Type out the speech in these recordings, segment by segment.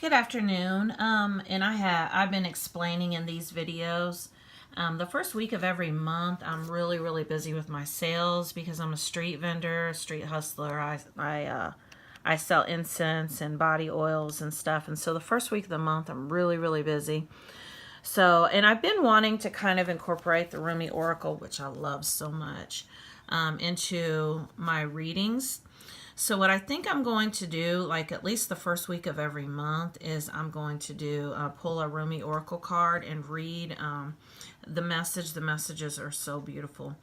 Good afternoon. I've been explaining in these videos. The first week of every month, I'm really busy with my sales because I'm a street vendor, street hustler. I sell incense and body oils and stuff, and so the first week of the month, I'm really busy. So, and I've been wanting to kind of incorporate the Rumi Oracle, which I love so much, into my readings. So what I think I'm going to do, like at least the first week of every month, is I'm going to do pull a Rumi Oracle card and read the message. The messages are so beautiful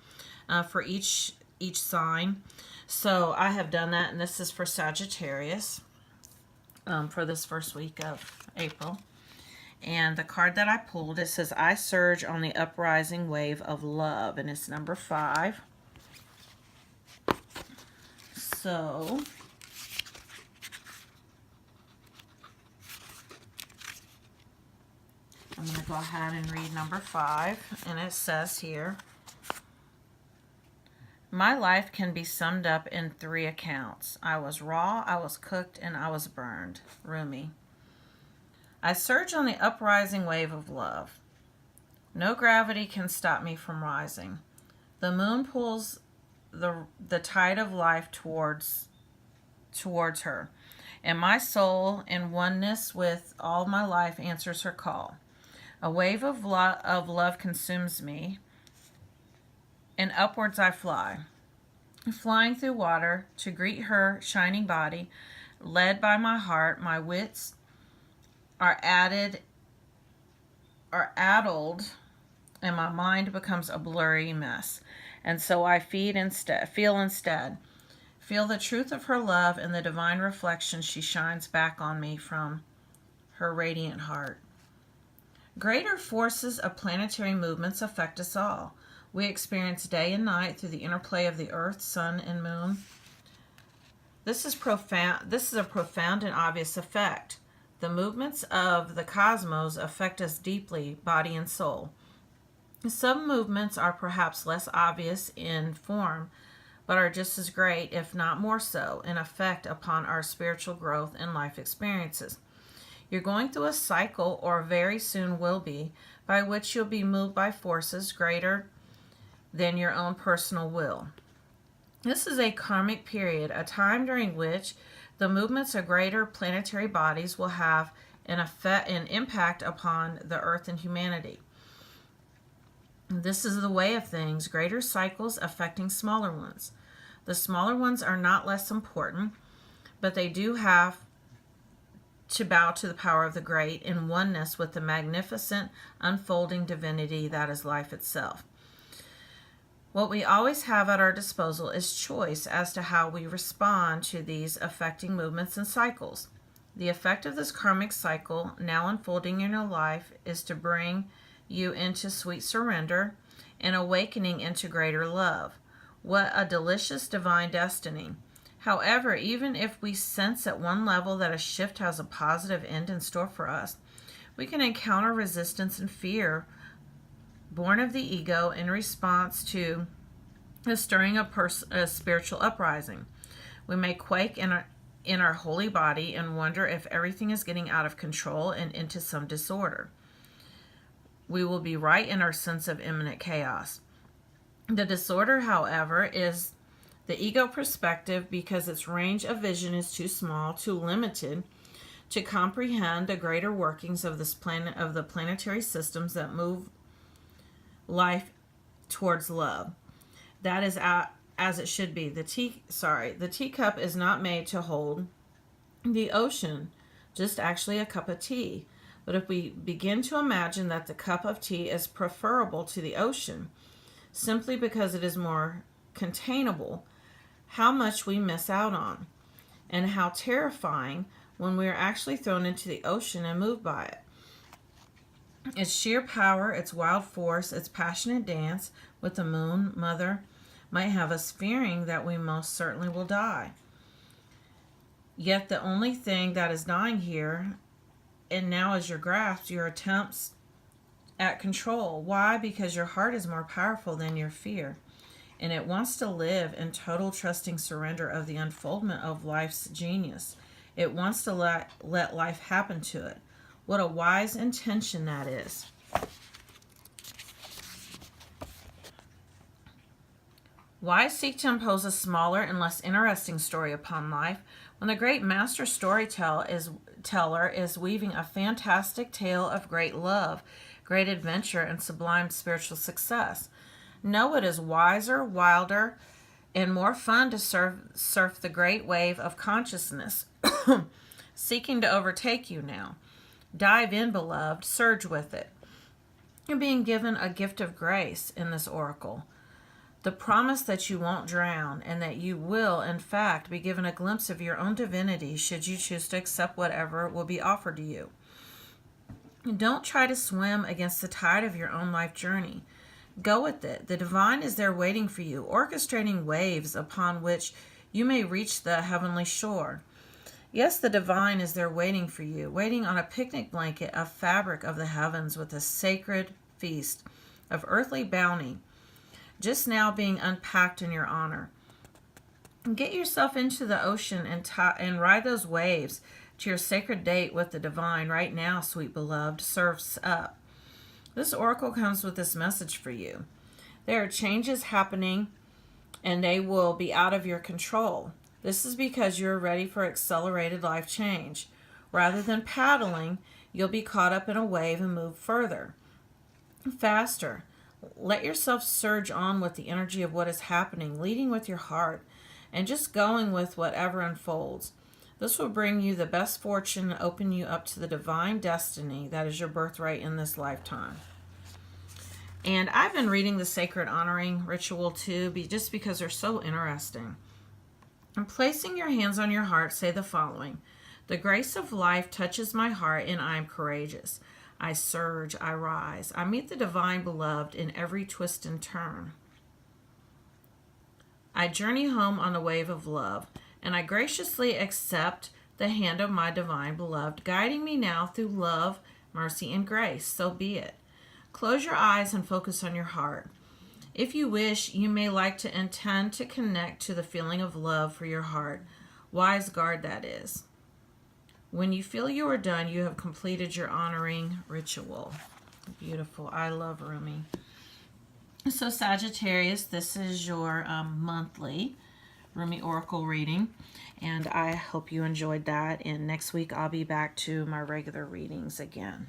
for each sign. So I have done that, and this is for Sagittarius for this first week of April. And the card that I pulled, it says, I surge on the uprising wave of love, and it's number 5. So, I'm going to go ahead and read number 5, and it says here, my life can be summed up in 3 accounts. I was raw, I was cooked, and I was burned. Rumi. I surge on the uprising wave of love. No gravity can stop me from rising. The moon pulls the tide of life towards her, and my soul, in oneness with all my life, answers her call. A wave of love consumes me, and upwards I fly, flying through water to greet her shining body. Led by my heart, my wits are addled, and my mind becomes a blurry mess. And so I feel instead. Feel the truth of her love and the divine reflection she shines back on me from her radiant heart. Greater forces of planetary movements affect us all. We experience day and night through the interplay of the earth, sun, and moon. This is profound. This is a profound and obvious effect. The movements of the cosmos affect us deeply, body and soul. Some movements are perhaps less obvious in form, but are just as great, if not more so, in effect upon our spiritual growth and life experiences. You're going through a cycle, or very soon will be, by which you'll be moved by forces greater than your own personal will. This is a karmic period, a time during which the movements of greater planetary bodies will have an impact upon the earth and humanity. This is the way of things, greater cycles affecting smaller ones. The smaller ones are not less important, but they do have to bow to the power of the great in oneness with the magnificent unfolding divinity that is life itself. What we always have at our disposal is choice as to how we respond to these affecting movements and cycles. The effect of this karmic cycle now unfolding in your life is to bring you into sweet surrender and awakening into greater love. What a delicious divine destiny. However, even if we sense at one level that a shift has a positive end in store for us, we can encounter resistance and fear born of the ego in response to a stirring of a spiritual uprising. We may quake in our holy body and wonder if everything is getting out of control and into some disorder. We will be right in our sense of imminent chaos. The disorder, however, is the ego perspective, because its range of vision is too small, too limited to comprehend the greater workings of the planetary systems that move life towards love. That is as it should be. The teacup is not made to hold the ocean, just actually a cup of tea. But if we begin to imagine that the cup of tea is preferable to the ocean, simply because it is more containable, how much we miss out on, and how terrifying when we are actually thrown into the ocean and moved by it. Its sheer power, its wild force, its passionate dance with the moon mother might have us fearing that we most certainly will die. Yet the only thing that is dying here and now is your grasp, your attempts at control. Why? Because your heart is more powerful than your fear, and it wants to live in total trusting surrender of the unfoldment of life's genius. It wants to let life happen to it. What a wise intention that is. Why seek to impose a smaller and less interesting story upon life when the great master storyteller is weaving a fantastic tale of great love, great adventure, and sublime spiritual success? No, it is wiser, wilder, and more fun to surf the great wave of consciousness seeking to overtake you now. Dive in, beloved, surge with it. You're being given a gift of grace in this oracle. The promise that you won't drown and that you will, in fact, be given a glimpse of your own divinity should you choose to accept whatever will be offered to you. Don't try to swim against the tide of your own life journey. Go with it. The divine is there waiting for you, orchestrating waves upon which you may reach the heavenly shore. Yes, the divine is there waiting for you, waiting on a picnic blanket of fabric of the heavens with a sacred feast of earthly bounty, just now being unpacked in your honor. Get yourself into the ocean and ride those waves to your sacred date with the divine right now, sweet beloved. Surf's up. This oracle comes with this message for you. There are changes happening, and they will be out of your control. This is because you're ready for accelerated life change. Rather than paddling, you'll be caught up in a wave and move further, faster. Let yourself surge on with the energy of what is happening, leading with your heart, and just going with whatever unfolds. This will bring you the best fortune and open you up to the divine destiny that is your birthright in this lifetime. And I've been reading the Sacred Honoring Ritual too, just because they're so interesting. And placing your hands on your heart, say the following. The grace of life touches my heart and I am courageous. I surge, I rise. I meet the divine beloved in every twist and turn. I journey home on the wave of love, and I graciously accept the hand of my divine beloved, guiding me now through love, mercy, and grace. So be it. Close your eyes and focus on your heart. If you wish, you may like to intend to connect to the feeling of love for your heart. Wise guard that is. When you feel you are done, you have completed your honoring ritual. Beautiful. I love Rumi. So Sagittarius, this is your monthly Rumi Oracle reading. And I hope you enjoyed that. And next week I'll be back to my regular readings again.